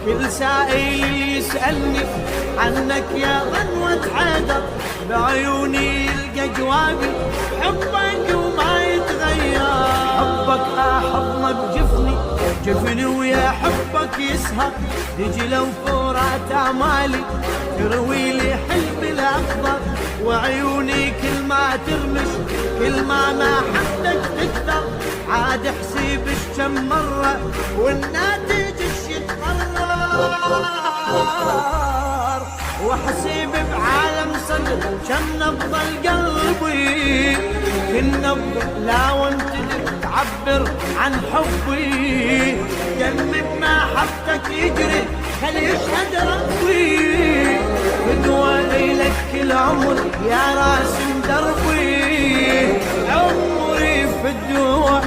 كل سائل يسألني عنك يا غنوة حيدر، بعيوني يلقى جوابي حبك وما يتغير. حبك أحضنه بجفني، جفني ويا حبك يسهر، رجله وفورات أعمالي تروي لي حلمي الأخضر. وعيوني كل ما ترمش كل ما حبك تكثر، عاد حسيب كم مرة والناتج يتقرر. وحسيب بعالم صدر كم نبض قلبي، كل نبض لا وانت تعبر عن حبي. دمي بمحبتك يجري خلي يشهد ربي، فدوى ليلك كل عمر يا راسم دربي، عمري فدوى